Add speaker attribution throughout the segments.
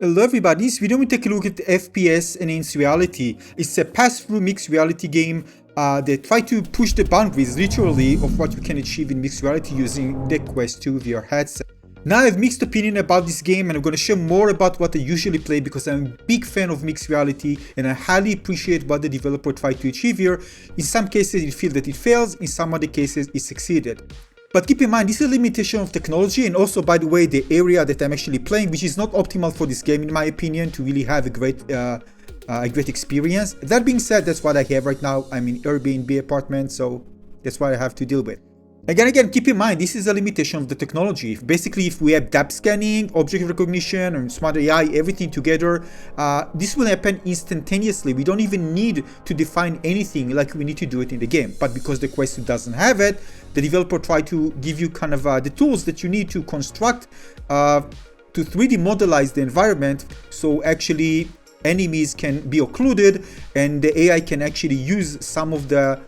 Speaker 1: Hello everybody, in this video we take a look at FPS Enhanced Reality. It's a pass-through mixed reality game that try to push the boundaries literally of what you can achieve in mixed reality using the Quest 2 VR headset. Now I have mixed opinion about this game and I'm going to share more about what I usually play because I'm a big fan of mixed reality and I highly appreciate what the developer tried to achieve here. In some cases it feels that it fails, in some other cases it succeeded. But keep in mind, this is a limitation of technology and also, by the way, the area that I'm actually playing, which is not optimal for this game, in my opinion, to really have a great experience. That being said, that's what I have right now. I'm in Airbnb apartment, so that's what I have to deal with. Again, keep in mind, this is a limitation of the technology. Basically, if we have depth scanning, object recognition, and smart AI, everything together, this will happen instantaneously. We don't even need to define anything like we need to do it in the game. But because the Quest 2 doesn't have it, the developer tried to give you kind of the tools that you need to construct to 3D modelize the environment, so actually enemies can be occluded and the AI can actually use some of the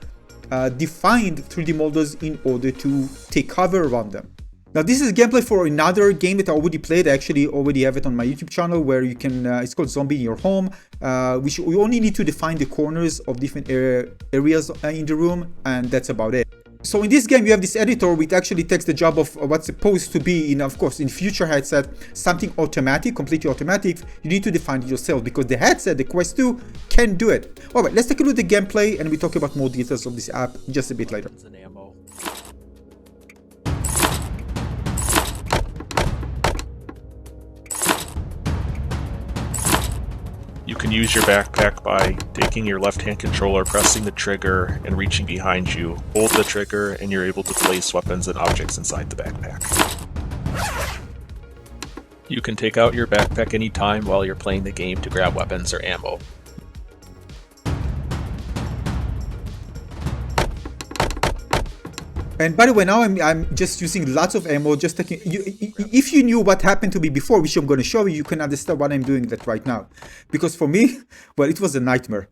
Speaker 1: defined 3D models in order to take cover around them. Now this is gameplay for another game that I already played. I actually already have it on my YouTube channel where you can, it's called Zombie in Your Home, which we only need to define the corners of different areas in the room, and that's about it. So in this game you have this editor which actually takes the job of what's supposed to be, of course, in future headset, something automatic, completely automatic. You need to define it yourself because the headset, the Quest 2, can do it. Alright, let's take a look at the gameplay and we talk about more details of this app just a bit later.
Speaker 2: You can use your backpack by taking your left-hand controller, pressing the trigger, and reaching behind you. Hold the trigger, and you're able to place weapons and objects inside the backpack. You can take out your backpack anytime while you're playing the game to grab weapons or ammo.
Speaker 1: And by the way, now I'm just using lots of ammo, just taking. If you knew what happened to me before, which I'm going to show you, you can understand what I'm doing that right now. Because for me, well, it was a nightmare.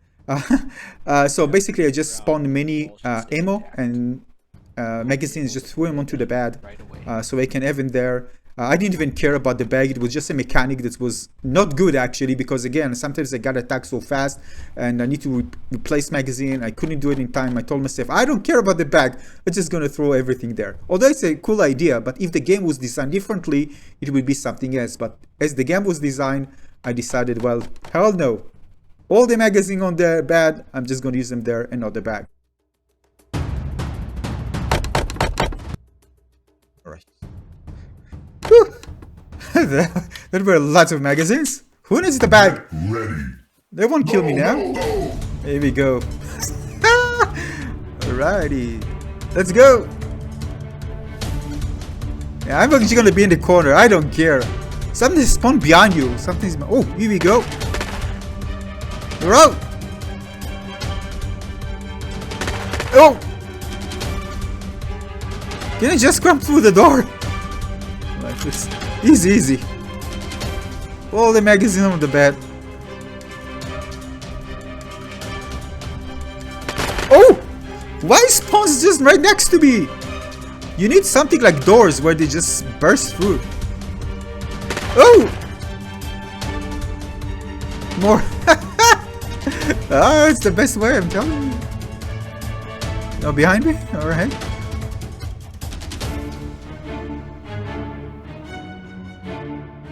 Speaker 1: So basically, I just spawned many ammo and magazines, just threw them onto the bed, so I can have in there. I didn't even care about the bag. It was just a mechanic that was not good actually, because again, sometimes I got attacked so fast and I need to replace magazine. I couldn't do it in time. I told myself, I don't care about the bag. I'm just going to throw everything there. Although it's a cool idea, but if the game was designed differently, it would be something else. But as the game was designed, I decided, well, hell no. All the magazine on the bed, I'm just going to use them there and not the bag. All right. There were lots of magazines. Who needs the bag?
Speaker 3: Ready.
Speaker 1: They won't kill me now. Here we go. Alrighty. Let's go. Yeah, I'm actually gonna be in the corner. I don't care. Something spawned behind you. Something's. Oh, here we go. You're out. Oh! Can I just come through the door? Like this. Easy. All the magazine on the bed. Oh! Why spawns just right next to me? You need something like doors where they just burst through. Oh! More. Ah, it's the best way, I'm telling you. No, behind me? Alright.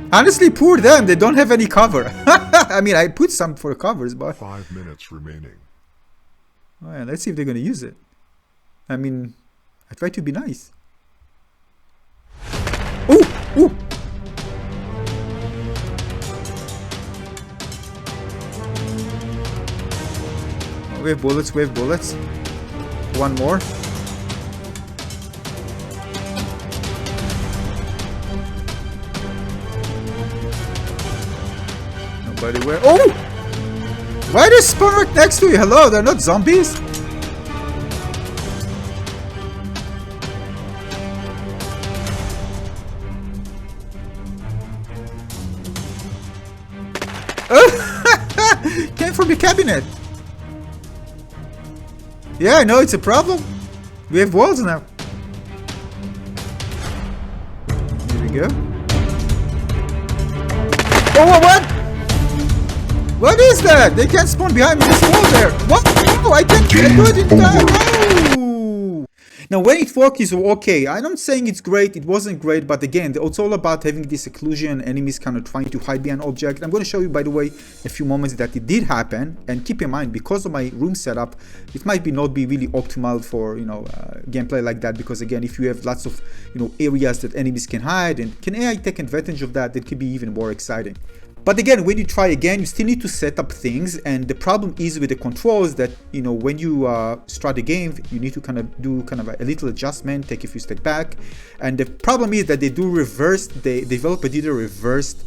Speaker 1: Honestly, poor them. They don't have any cover. I mean, I put some for covers, but
Speaker 3: 5 minutes remaining.
Speaker 1: Alright, let's see if they're gonna use it. I mean, I try to be nice. Ooh! Oh, we have bullets. One more. Nobody where? Oh! Why they spawn right next to you? Hello, they're not zombies. Came from the cabinet. Yeah, I know it's a problem. We have walls now. Here we go. Oh, what? What is that? They can't spawn behind this wall there. What? No, I can't do it in time. No. Now, when it worked, it's okay. I'm not saying it's great. It wasn't great, but again, it's all about having this occlusion, enemies kind of trying to hide behind object. I'm going to show you, by the way, a few moments that it did happen. And keep in mind, because of my room setup, it might not be really optimal for, gameplay like that. Because again, if you have lots of, areas that enemies can hide, and can AI take advantage of that, that could be even more exciting. But again, when you try again, you still need to set up things, and the problem is with the controls that, when you start the game, you need to do a little adjustment, take a few steps back. And the problem is that they do reverse, the developer did a reversed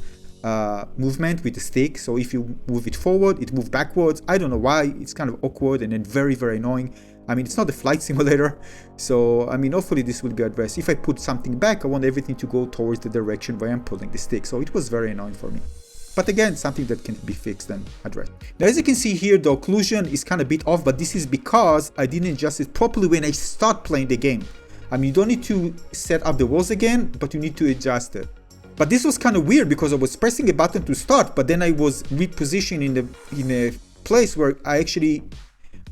Speaker 1: movement with the stick. So if you move it forward, it moves backwards. I don't know why. It's kind of awkward and then very, very annoying. I mean, it's not a flight simulator. So, I mean, hopefully this will be addressed. If I put something back, I want everything to go towards the direction where I'm pulling the stick. So it was very annoying for me. But again, something that can be fixed and addressed. Now, as you can see here, the occlusion is kind of a bit off, but this is because I didn't adjust it properly when I start playing the game. I mean, you don't need to set up the walls again, but you need to adjust it. But this was kind of weird because I was pressing a button to start, but then I was repositioned in a place where I actually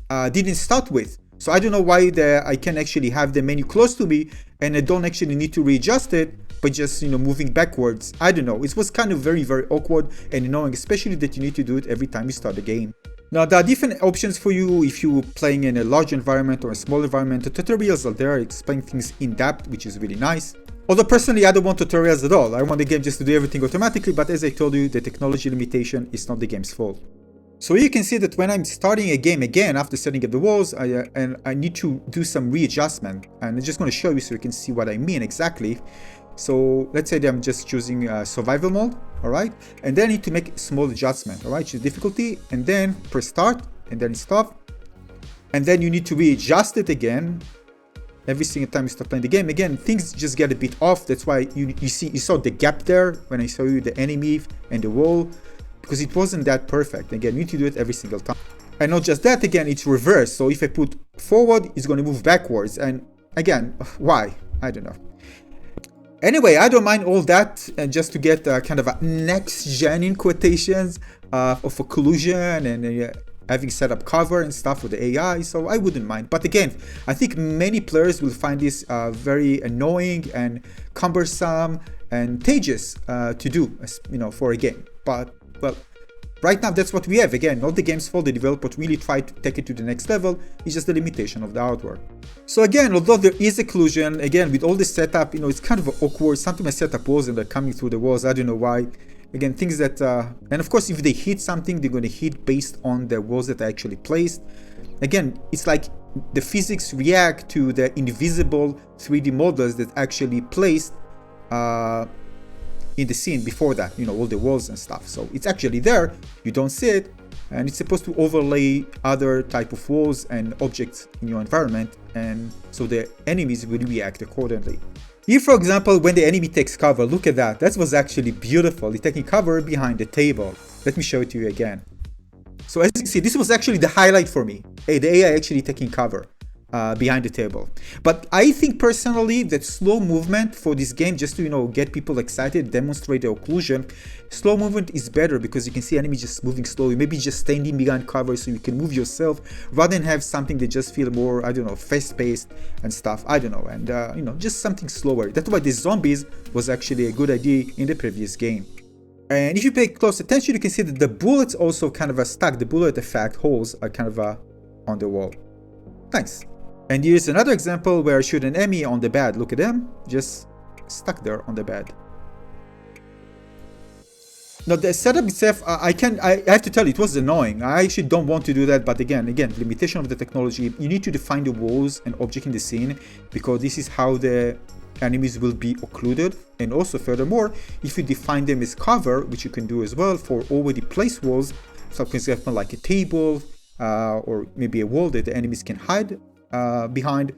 Speaker 1: didn't start with. So I don't know why I can actually have the menu close to me and I don't actually need to readjust it, but just moving backwards. I don't know. It was kind of very, very awkward and annoying, especially that you need to do it every time you start the game. Now, there are different options for you if you're playing in a large environment or a small environment. The tutorials are there, explain things in depth, which is really nice. Although personally, I don't want tutorials at all. I want the game just to do everything automatically, but as I told you, the technology limitation is not the game's fault. So you can see that when I'm starting a game again after setting up the walls, I need to do some readjustment. And I'm just going to show you so you can see what I mean exactly. So let's say that I'm just choosing survival mode, all right? And then I need to make a small adjustment, all right? Choose difficulty and then press start and then stop. And then you need to readjust it again. Every single time you start playing the game, again, things just get a bit off. That's why you saw the gap there when I show you the enemy and the wall, because it wasn't that perfect. Again, you need to do it every single time. And not just that, again, it's reversed. So if I put forward, it's going to move backwards. And again, why? I don't know. Anyway, I don't mind all that, and just to get kind of a next-gen in quotations of occlusion and having set up cover and stuff for the AI, so I wouldn't mind. But again, I think many players will find this very annoying and cumbersome and tedious to do, for a game. But, well, right now that's what we have. Again, not the game's fault. The developer really tried to take it to the next level. It's just the limitation of the hardware. So again, although there is occlusion, again, with all this setup, it's kind of awkward. Something my setup was and they're coming through the walls. I don't know why. Again, things that, and of course, if they hit something, they're going to hit based on the walls that I actually placed. Again, it's like the physics react to the invisible 3D models that actually placed in the scene before that, all the walls and stuff. So it's actually there, you don't see it, and it's supposed to overlay other type of walls and objects in your environment, and so the enemies will react accordingly. Here, for example, when the enemy takes cover, look at that. That was actually beautiful. He's taking cover behind the table. Let me show it to you again. So as you can see, this was actually the highlight for me. Hey, the AI actually taking cover behind the table. But I think personally that slow movement for this game, just to get people excited, demonstrate the occlusion, slow movement is better because you can see enemy just moving slowly, maybe just standing behind cover so you can move yourself rather than have something that just feel more, I don't know, fast-paced and stuff. I don't know, and just something slower. That's why the zombies was actually a good idea in the previous game. And if you pay close attention, you can see that the bullets also kind of stuck. The bullet effect holes are kind of on the wall. Nice. And here's another example where I shoot an enemy on the bed. Look at them, just stuck there on the bed. Now the setup itself, I have to tell you, it was annoying. I actually don't want to do that, but again, limitation of the technology. You need to define the walls and object in the scene because this is how the enemies will be occluded. And also furthermore, if you define them as cover, which you can do as well for already placed walls, so for example like a table or maybe a wall that the enemies can hide behind,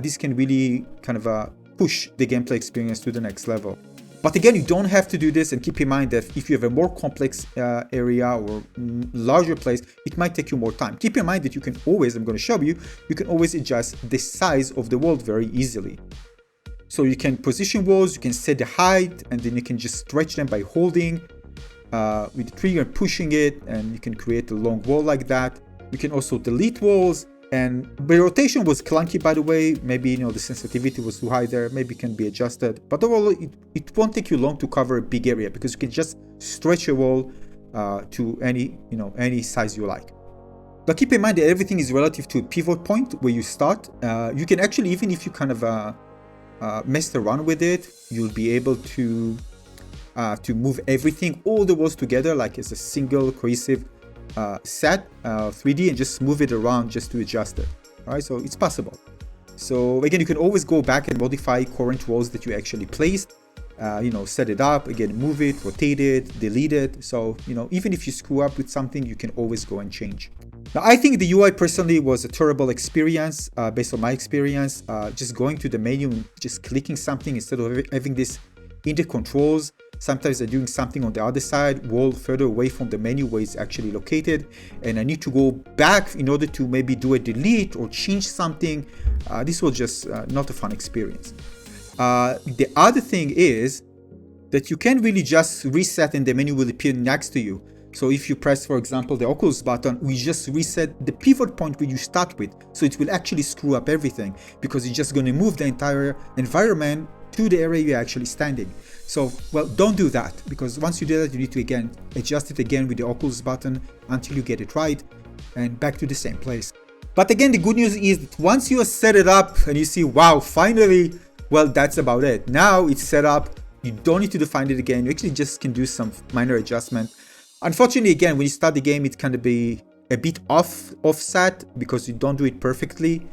Speaker 1: this can really kind of push the gameplay experience to the next level. But again, you don't have to do this, and keep in mind that if you have a more complex area or larger place, it might take you more time. Keep in mind that you can always, I'm going to show you, you can always adjust the size of the wall very easily. So you can position walls, you can set the height, and then you can just stretch them by holding. with the trigger and pushing it, and you can create a long wall like that. You can also delete walls, and the rotation was clunky, by the way. Maybe, the sensitivity was too high there. Maybe it can be adjusted, but overall it won't take you long to cover a big area, because you can just stretch a wall to any size you like. But keep in mind that everything is relative to a pivot point where you start. You can actually, even if you kind of mess around with it, you'll be able to move everything, all the walls together, like as a single cohesive set 3D, and just move it around just to adjust it. All right, so it's possible. So again, you can always go back and modify current walls that you actually placed. Set it up again, move it, rotate it, delete it. So even if you screw up with something, you can always go and change. Now, I think the UI personally was a terrible experience based on my experience. Just going to the menu and just clicking something instead of having this in the controls. Sometimes they're doing something on the other side, wall further away from the menu where it's actually located, and I need to go back in order to maybe do a delete or change something. This was just not a fun experience. The other thing is that you can really just reset and the menu will appear next to you. So if you press, for example, the Oculus button, we just reset the pivot point where you start with. So it will actually screw up everything, because it's just going to move the entire environment to the area you're actually standing. So, well, don't do that, because once you do that, you need to again adjust it again with the Oculus button until you get it right and back to the same place. But again, the good news is that once you set it up and you see, wow, finally, well, that's about it. Now it's set up. You don't need to define it again. You actually just can do some minor adjustment. Unfortunately, again, when you start the game, it can be a bit offset because you don't do it perfectly.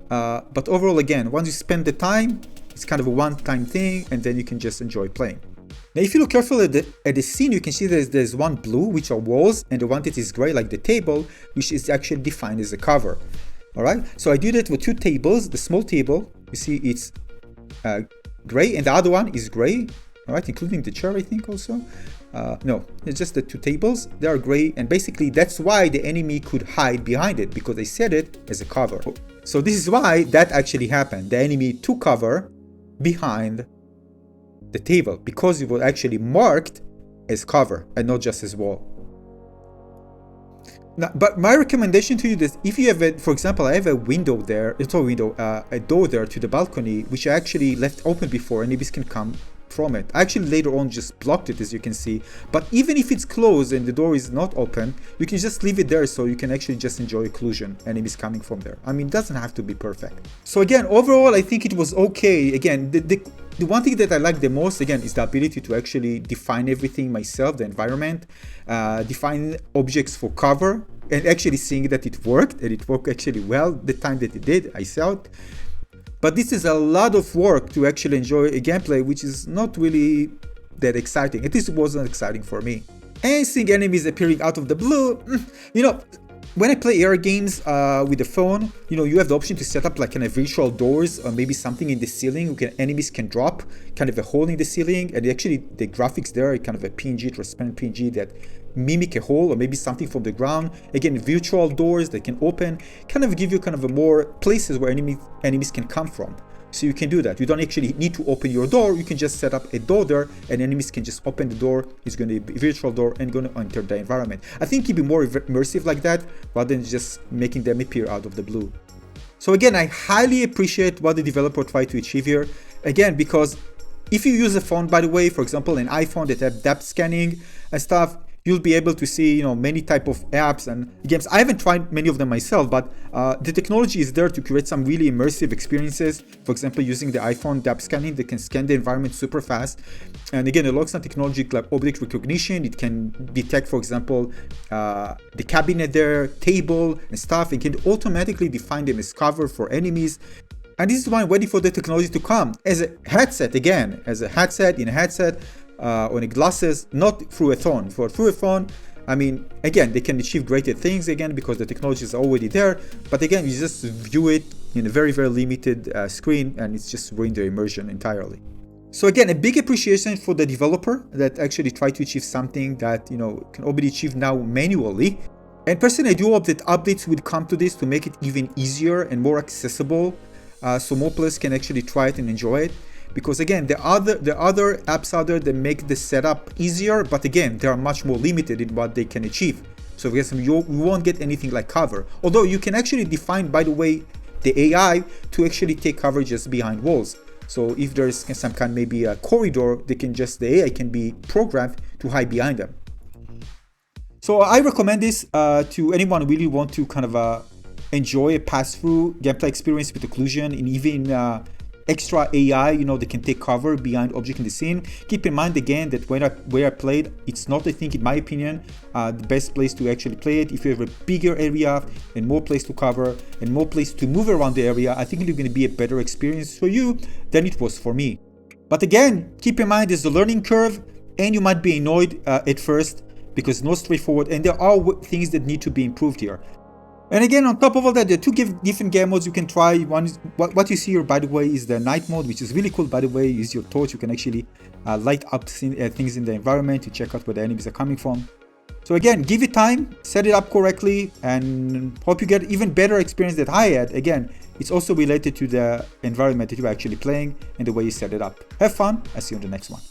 Speaker 1: But overall, again, once you spend the time, it's kind of a one-time thing, and then you can just enjoy playing. Now, if you look carefully at the scene, you can see there's one blue, which are walls, and the one that is gray, like the table, which is actually defined as a cover. All right, so I do that with two tables. The small table, you see it's gray, and the other one is gray, all right, including the chair, I think also. No, it's just the two tables. They are gray, and basically that's why the enemy could hide behind it, because they set it as a cover. So this is why that actually happened. The enemy took cover behind the table because it was actually marked as cover and not just as wall. Now, but my recommendation to you is, if you have for example, I have a window there, a door there to the balcony, which I actually left open before, and enemies can come from it. I actually later on just blocked it, as you can see. But even if it's closed and the door is not open, you can just leave it there, so you can actually just enjoy occlusion, enemies coming from there. I mean, it doesn't have to be perfect. So again, overall, I think it was okay. Again, the one thing that I like the most, again, is the ability to actually define everything myself, the environment, define objects for cover, and actually seeing that it worked, and it worked actually well the time that it did, I saw it. But this is a lot of work to actually enjoy a gameplay, which is not really that exciting. At least it wasn't exciting for me. And seeing enemies appearing out of the blue, when I play AR games with the phone, you have the option to set up like kind of virtual doors or maybe something in the ceiling. Enemies can drop kind of a hole in the ceiling, and actually the graphics there are kind of a PNG, transparent PNG that mimic a hole or maybe something from the ground. Again, virtual doors that can open, kind of give you kind of a more places where enemies can come from. So you can do that. You don't actually need to open your door. You can just set up a door there, and enemies can just open the door. It's going to be a virtual door and going to enter the environment. I think it'd be more immersive like that, rather than just making them appear out of the blue. So again, I highly appreciate what the developer tried to achieve here. Again, because if you use a phone, by the way, for example, an iPhone that have depth scanning and stuff, you'll be able to see, many type of apps and games. I haven't tried many of them myself, but the technology is there to create some really immersive experiences. For example, using the iPhone depth scanning, they can scan the environment super fast. And again, it looks at technology like object recognition. It can detect, for example, the cabinet there, table and stuff. It can automatically define them as cover for enemies. And this is why I'm waiting for the technology to come as a headset, again, in a headset, on the glasses, not through a phone. Through a phone, I mean, again, they can achieve greater things again because the technology is already there. But again, you just view it in a very, very limited screen, and it's just ruined the immersion entirely. So again, a big appreciation for the developer that actually tried to achieve something that can only be achieved now manually. And personally, I do hope that updates will come to this to make it even easier and more accessible, so more players can actually try it and enjoy it. because again, the other apps out there that make the setup easier, but again, they are much more limited in what they can achieve. So I guess you won't get anything like cover. Although you can actually define, by the way, the AI to actually take cover just behind walls. So if there's some kind, maybe a corridor, the AI can be programmed to hide behind them. So I recommend this to anyone who really want to kind of enjoy a pass-through gameplay experience with occlusion, and even extra AI, you know, they can take cover behind object in the scene. Keep in mind again that where I played, it's not, I think, in my opinion, the best place to actually play it. If you have a bigger area and more place to cover and more place to move around the area, I think it's going to be a better experience for you than it was for me. But again, keep in mind there's a learning curve, and you might be annoyed at first because it's not straightforward, and there are things that need to be improved here. And again, on top of all that, there are two different game modes you can try. One is what you see here, by the way, is the night mode, which is really cool. By the way, use your torch. You can actually light up things in the environment to check out where the enemies are coming from. So again, give it time, set it up correctly, and hope you get even better experience that I had. Again, it's also related to the environment that you're actually playing and the way you set it up. Have fun. I'll see you on the next one.